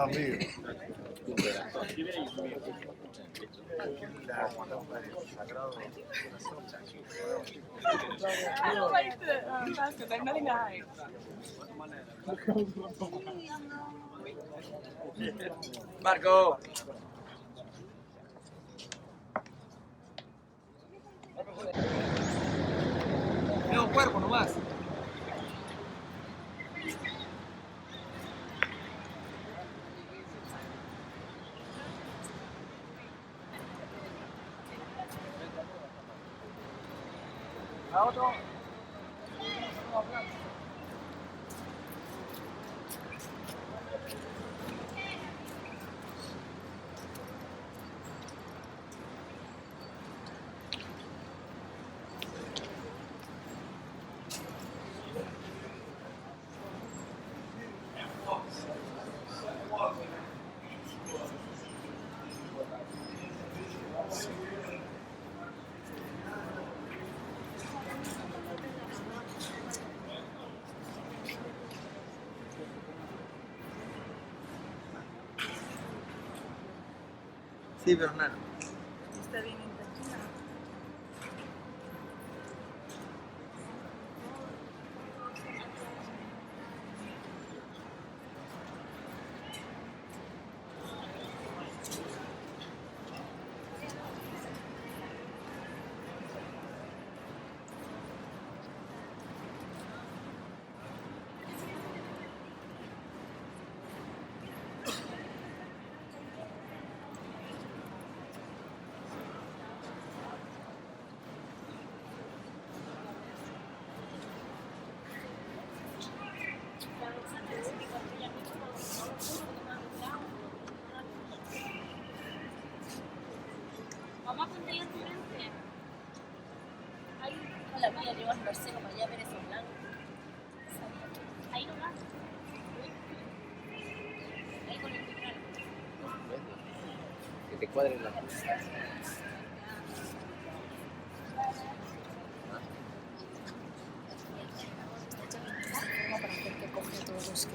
amigo. I don't like the baskets. I have nothing to hide. Marco. Veo cuerpo nomás. Auto. Sí, pero nada. Está bien intencionado. Mamá, ponte ahí en tu frente. Ahí, con la mía, le vas a Barcelo para allá, ver esos blancos. Ahí nomás. Ahí con el teclado. Que te cuadren la luz. Para hacer que coge todos los que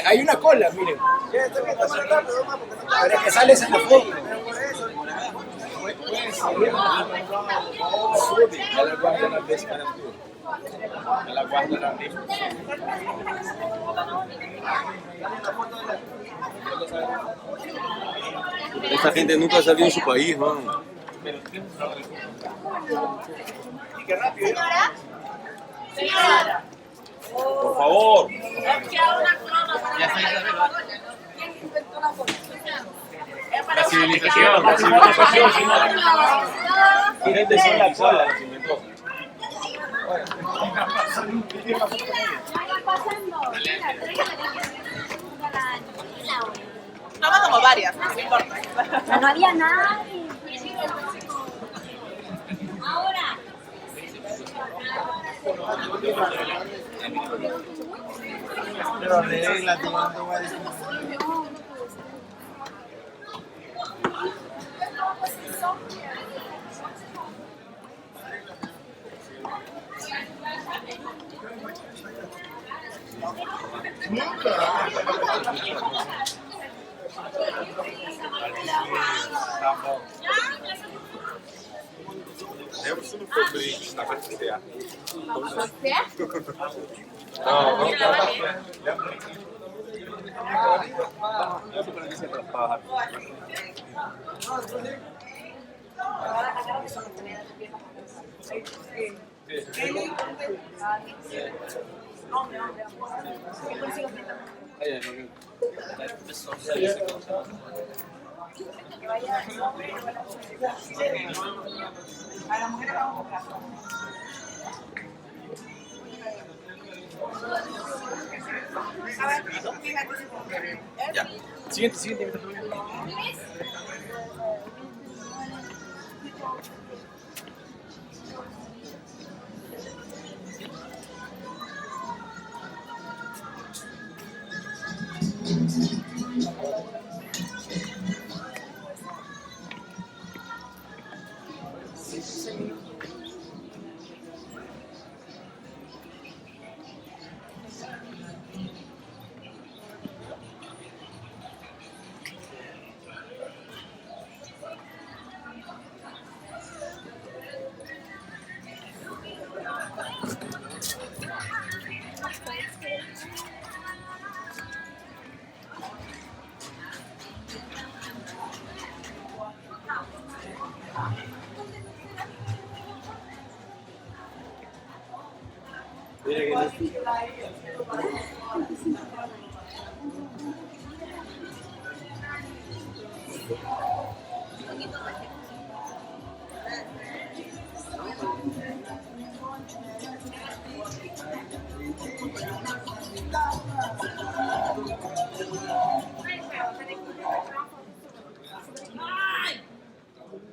Hay una cola, miren. Pero es que sales en la foto. Esta gente nunca salió en su país, ¿no? Señora. Por favor. La civilización, si no. Miren de eso la cola, se inventó. Toma como varias, no me importa. No había nadie. Ahora. Pero arregla, te mando a decir. Lembra se não for brinde, tá mais certo. Você? Não, vamos lá. Ya. Siguiente.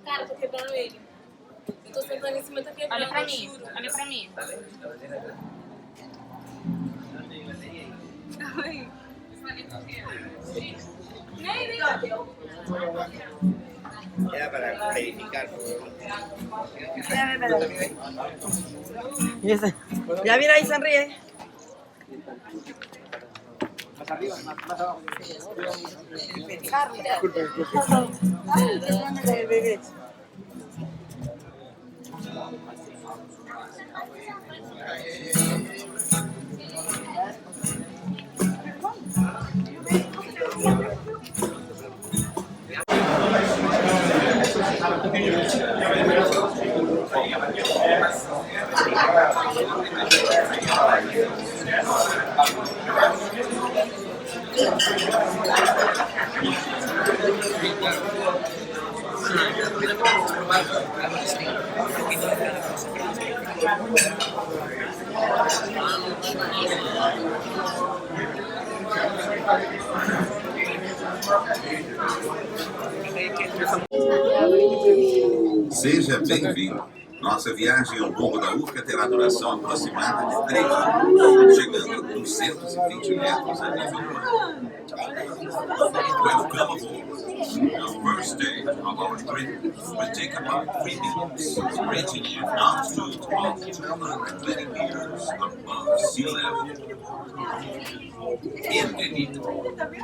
Cara, tô quebrando ele. Eu tô sentando em cima e tô quebrando. Olha pra mim, olha pra mim. Era para verificar. Ya mira ahí sonríe. Más arriba, más abajo. Seja bem-vindo. Nossa viagem ao Morro da Urca terá duração aproximada de 3 horas, chegando a 220 metros a nível do mar. Welcome aboard. The first stage of our trip will take about 3 minutes, reaching in altitude of 220 meters above sea level. Bienvenido.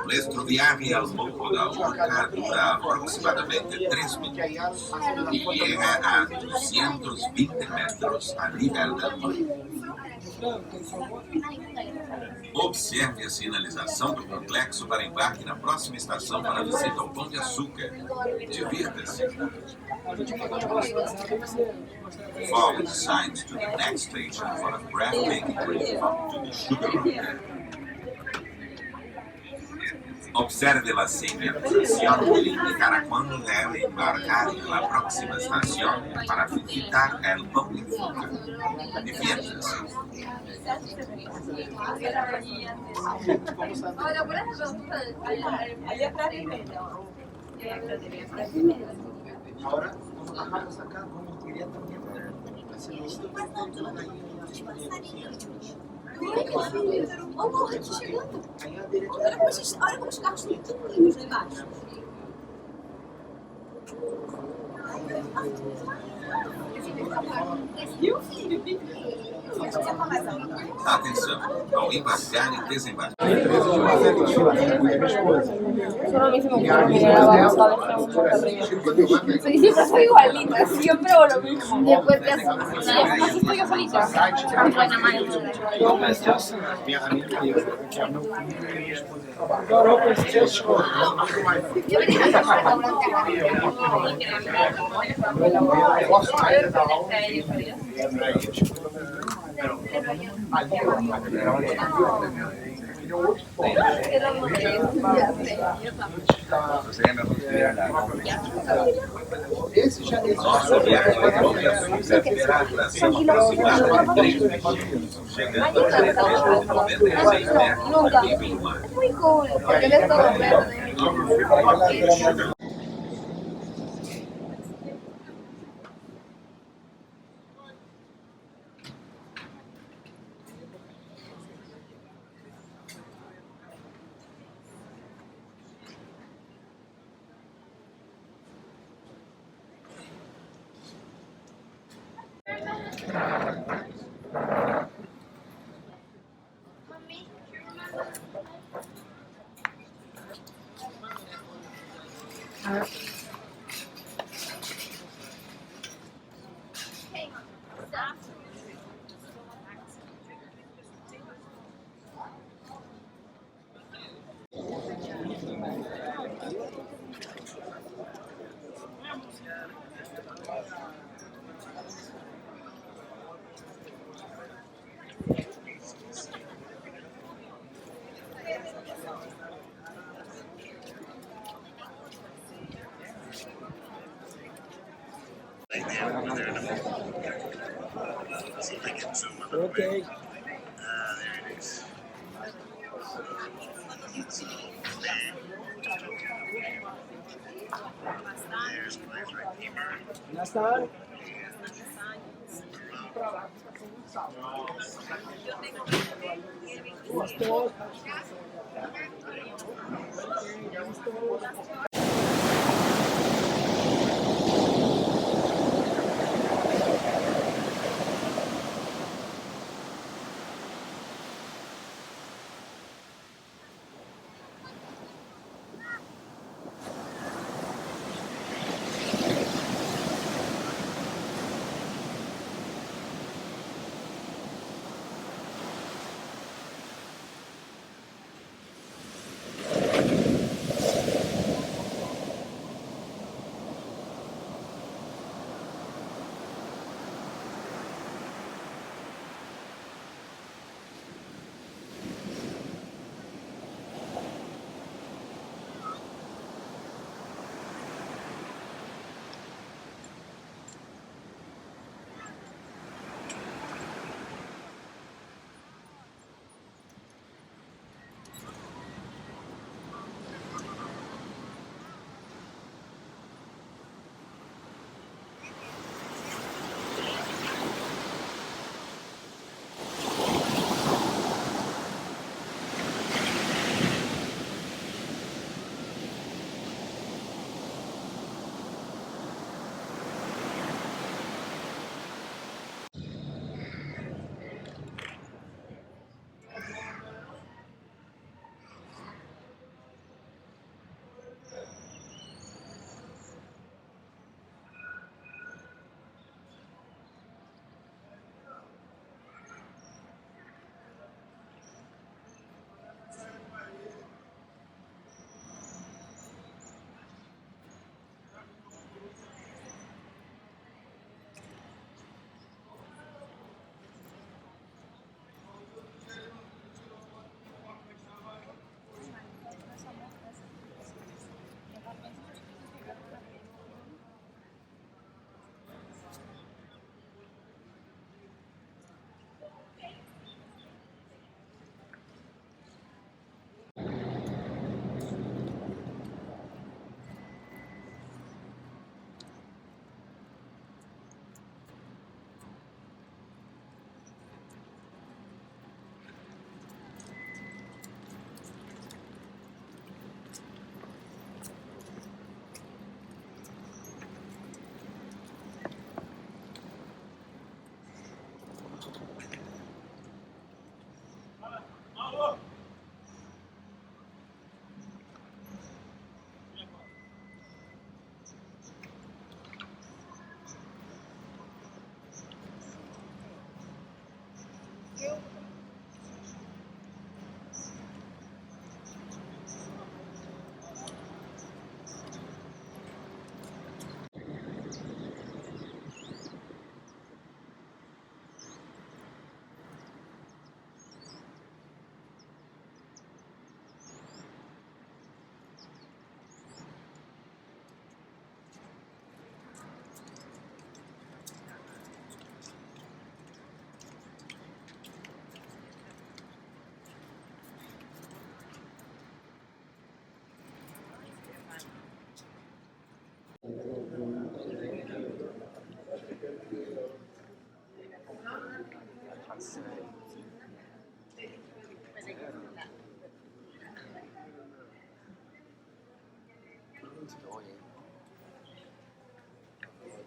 Nuestro viaje al Morro da Urca dura aproximadamente 3 minutos y llega a 220 metros a nivel del mar. Observe a sinalização do complexo para embarque na próxima estação para visita ao Pão de Açúcar. Divirta-se. Follow the signs to the next station for a breathtaking trip to the Sugar Road. Observe la señalización que le indicará cuándo debe embarcar en la próxima estación para visitar el Pão de Açúcar. Diviértase. Ahora, por ejemplo, Allá atrás primero. Ahora nos bajamos acá, vamos directamente hacia los Olha aqui chegando. Aí a direita. Olha como os carros estão tudo lindos lá embaixo. Viu, filho? Atenção, ao embarcar e desembarcar. Solamente no siempre soy igualita, siempre hago lo mismo. Después de así, así estoy yo solita. Buena madre. Yo venía a un restaurante acá. Pero no sé, ya sé. Sería mejor que hubiera la Esse já Nossa viagem de Longa Açúcar terá atração aproximada de 3 minutos, chegando a 396 metros a nível do mar. Es muy cool, porque ves todo verde. Ok. Ya está. Listo.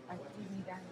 Actividad.